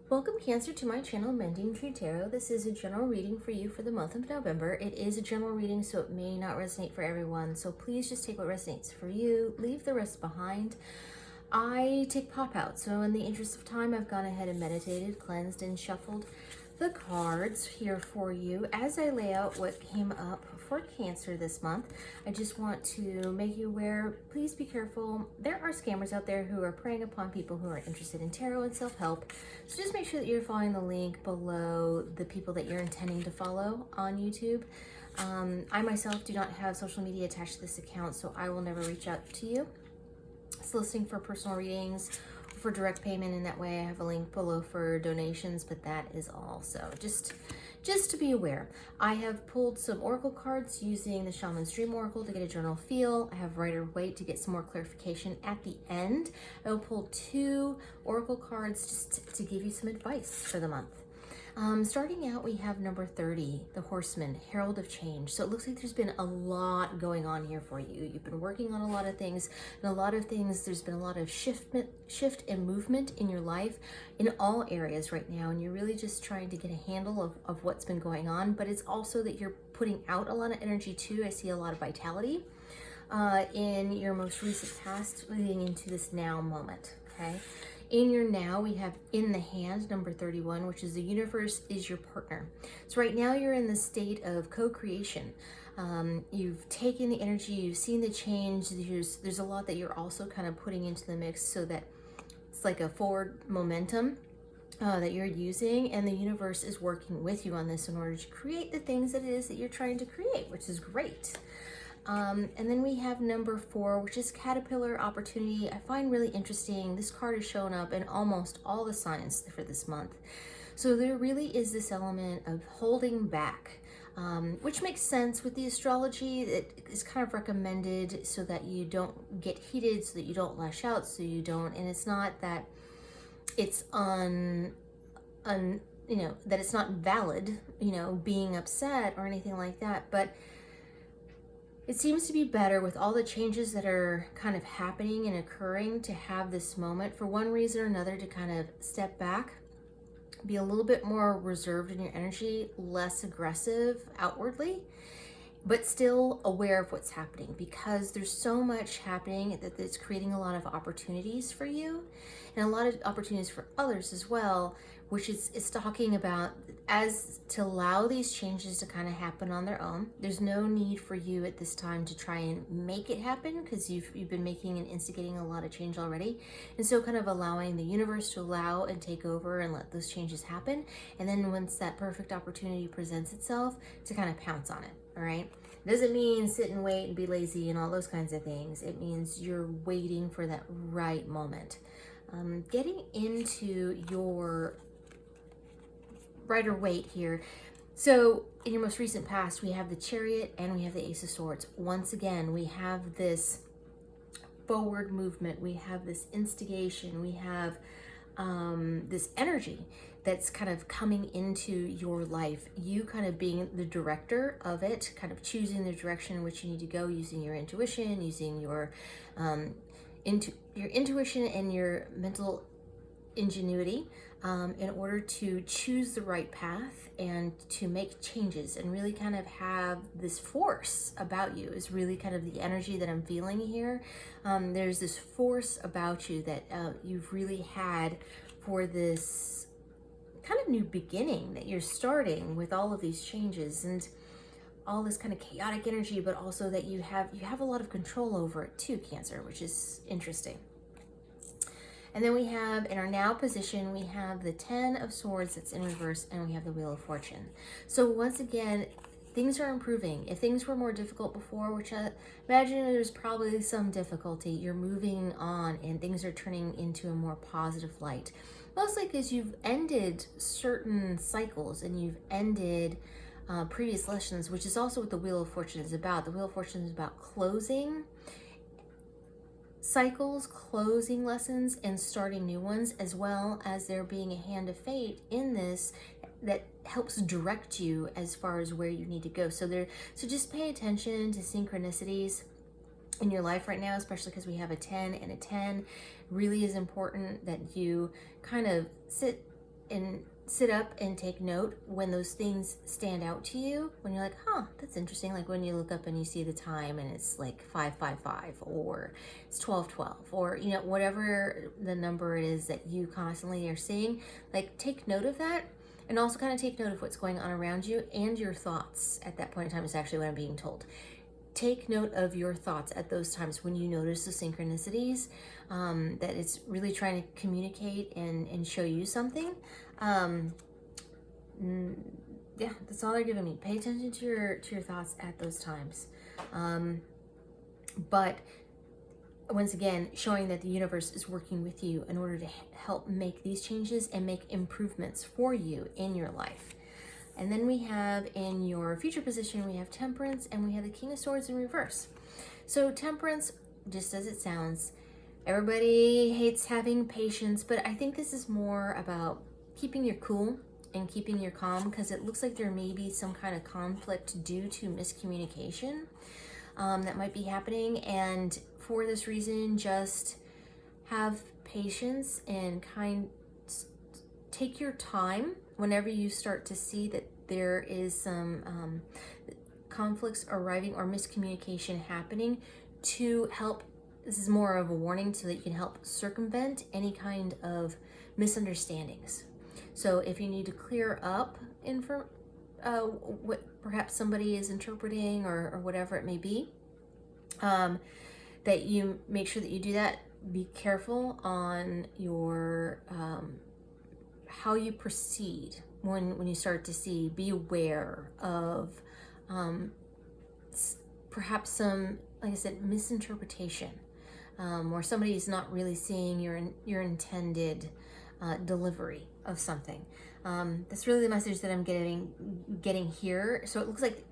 Welcome Cancer to my channel Mending Tree Tarot. This is a general reading for you for the month of November. It is a general reading, so it may not resonate for everyone. So please just take what resonates for you, leave the rest behind. I take pop out, so in the interest of time, I've gone ahead and meditated, cleansed, and shuffled the cards here for you. As I lay out what came up for Cancer this month, I just want to make you aware, please be careful. There are scammers out there who are preying upon people who are interested in tarot and self-help. So just make sure that you're following the link below the people that you're intending to follow on YouTube. I myself do not have social media attached to this account, so I will never reach out to you soliciting for personal readings, for direct payment. In that way, I have a link below for donations, but that is all. So just to be aware, I have pulled some oracle cards using the Shaman's Dream Oracle to get a general feel. I have Rider-Waite to get some more clarification at the end. I will pull 2 oracle cards just to give you some advice for the month. Starting out, we have number 30, the Horseman, Herald of Change. So it looks like there's been a lot going on here for you. You've been working on a lot of things, and a lot of things, there's been a lot of shift and movement in your life in all areas right now, and you're really just trying to get a handle of what's been going on, but it's also that you're putting out a lot of energy too. I see a lot of vitality in your most recent past leading into this now moment, okay? In your now, we have in the hand, number 31, which is the universe is your partner. So right now you're in the state of co-creation. You've taken the energy, you've seen the change. There's a lot that you're also kind of putting into the mix so that it's like a forward momentum that you're using, and the universe is working with you on this in order to create the things that it is that you're trying to create, which is great. And then we have number 4, which is Caterpillar Opportunity. I find really interesting. This card has shown up in almost all the signs for this month. So there really is this element of holding back, which makes sense with the astrology. It is kind of recommended so that you don't get heated, so that you don't lash out, so you don't, and it's not that it's that it's not valid, being upset or anything like that, but it seems to be better with all the changes that are kind of happening and occurring to have this moment for one reason or another to kind of step back, be a little bit more reserved in your energy, less aggressive outwardly, but still aware of what's happening, because there's so much happening that it's creating a lot of opportunities for you and a lot of opportunities for others as well, which is talking about as to allow these changes to kind of happen on their own. There's no need for you at this time to try and make it happen, because you've been making and instigating a lot of change already. And so kind of allowing the universe to allow and take over and let those changes happen. And then once that perfect opportunity presents itself, to kind of pounce on it, all right? It doesn't mean sit and wait and be lazy and all those kinds of things. It means you're waiting for that right moment. Getting into your Rider-Waite here. So in your most recent past, we have the Chariot and we have the Ace of Swords. Once again, we have this forward movement, we have this instigation, we have this energy that's kind of coming into your life, you kind of being the director of it, kind of choosing the direction in which you need to go, using your intuition, using your intuition and your mental ingenuity in order to choose the right path and to make changes and really kind of have this force about you is really kind of the energy that I'm feeling here. There's this force about you that you've really had for this kind of new beginning that you're starting with all of these changes and all this kind of chaotic energy, but also that you have a lot of control over it too, Cancer, which is interesting. And then we have, in our now position, we have the 10 of Swords that's in reverse, and we have the Wheel of Fortune. So once again, things are improving. If things were more difficult before, which I imagine there's probably some difficulty, you're moving on and things are turning into a more positive light. Mostly because you've ended certain cycles and you've ended previous lessons, which is also what the Wheel of Fortune is about. The Wheel of Fortune is about closing cycles, closing lessons, and starting new ones, as well as there being a hand of fate in this that helps direct you as far as where you need to go. So just pay attention to synchronicities in your life right now, especially because we have a 10 and a 10. Really is important that you kind of sit and sit up and take note when those things stand out to you, when you're like, huh, that's interesting. Like when you look up and you see the time and it's like 5:55, or it's 12:12, or, you know, whatever the number it is that you constantly are seeing, like take note of that. And also kind of take note of what's going on around you and your thoughts at that point in time is actually what I'm being told. Take note of your thoughts at those times when you notice the synchronicities, that it's really trying to communicate and show you something. Yeah, that's all they're giving me. Pay attention to your thoughts at those times. But once again, showing that the universe is working with you in order to help make these changes and make improvements for you in your life. And then we have in your future position, we have Temperance, and we have the King of Swords in reverse. So Temperance, just as it sounds, everybody hates having patience, but I think this is more about keeping your cool and keeping your calm, because it looks like there may be some kind of conflict due to miscommunication that might be happening. And for this reason, just have patience and take your time whenever you start to see that there is some conflicts arriving or miscommunication happening, to help. This is more of a warning so that you can help circumvent any kind of misunderstandings. So if you need to clear up what perhaps somebody is interpreting, or whatever it may be, that you make sure that you do that. Be careful on your how you proceed when you start to see. Be aware of perhaps some, like I said, misinterpretation, or somebody is not really seeing your intended delivery of something. That's really the message that I'm getting here. So it looks like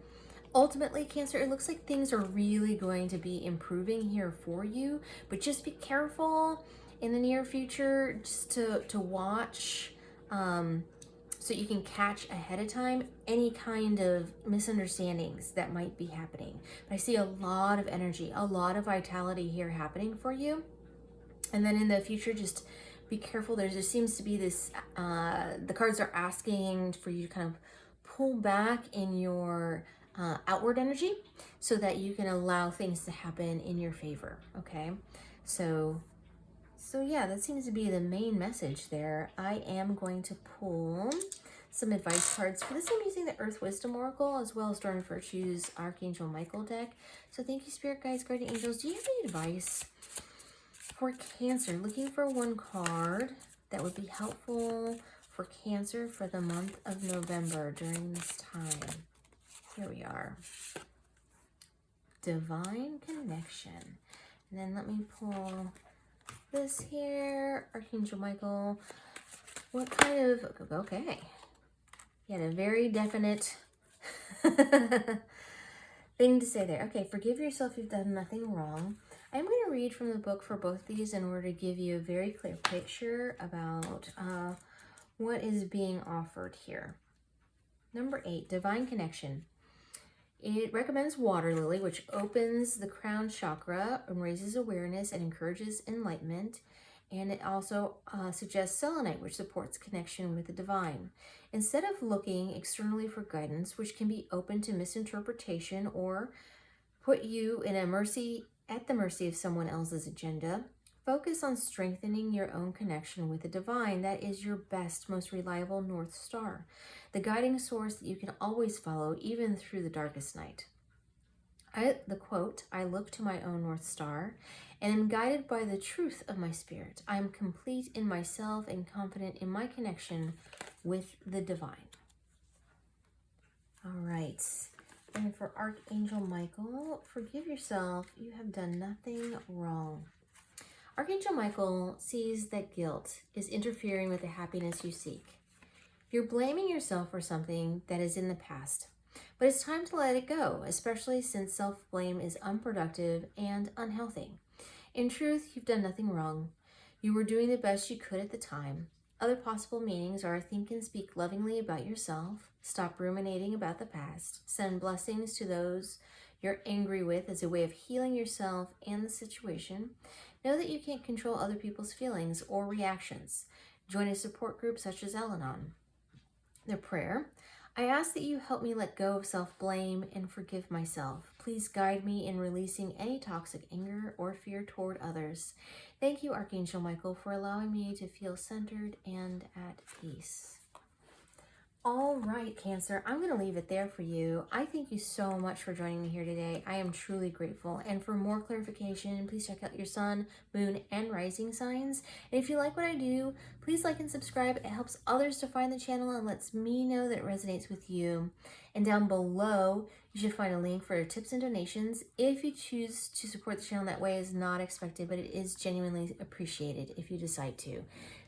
ultimately, Cancer, it looks like things are really going to be improving here for you, but just be careful in the near future, just to watch, so you can catch ahead of time any kind of misunderstandings that might be happening. But I see a lot of energy, a lot of vitality here happening for you. And then in the future, just be careful. There seems to be this, the cards are asking for you to kind of pull back in your outward energy so that you can allow things to happen in your favor. Okay, so yeah, that seems to be the main message there. I am going to pull some advice cards for this. I'm using the Earth Wisdom Oracle as well as Dorn Virtue's Archangel Michael deck. So thank you, Spirit Guides, Guardian Angels. Do you have any advice for Cancer? Looking for one card that would be helpful for Cancer for the month of November during this time. Here we are. Divine Connection. And then let me pull this here. Archangel Michael. What kind of... Okay. You had a very definite thing to say there. Okay, forgive yourself, you've done nothing wrong. I'm going to read from the book for both these in order to give you a very clear picture about what is being offered here. Number 8, Divine Connection. It recommends water lily, which opens the crown chakra and raises awareness and encourages enlightenment. And it also suggests selenite, which supports connection with the divine. Instead of looking externally for guidance, which can be open to misinterpretation or put you at the mercy of someone else's agenda, focus on strengthening your own connection with the divine. That is your best, most reliable North Star, the guiding source that you can always follow, even through the darkest night. The quote, I look to my own North Star and am guided by the truth of my spirit. I am complete in myself and confident in my connection with the divine. All right. And for Archangel Michael, forgive yourself. You have done nothing wrong. Archangel Michael sees that guilt is interfering with the happiness you seek. You're blaming yourself for something that is in the past, but it's time to let it go, especially since self-blame is unproductive and unhealthy. In truth, you've done nothing wrong. You were doing the best you could at the time. Other possible meanings are think and speak lovingly about yourself, stop ruminating about the past, send blessings to those you're angry with as a way of healing yourself and the situation. Know that you can't control other people's feelings or reactions. Join a support group such as Al-Anon. The prayer: I ask that you help me let go of self-blame and forgive myself. Please guide me in releasing any toxic anger or fear toward others. Thank you, Archangel Michael, for allowing me to feel centered and at peace. All right, Cancer, I'm going to leave it there for you. I thank you so much for joining me here today. I am truly grateful. And for more clarification, please check out your sun, moon, and rising signs. And if you like what I do, please like and subscribe. It helps others to find the channel and lets me know that it resonates with you. And down below, you should find a link for tips and donations. If you choose to support the channel that way, is not expected, but it is genuinely appreciated if you decide to.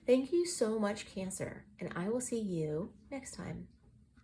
Thank you so much, Cancer, and I will see you next time.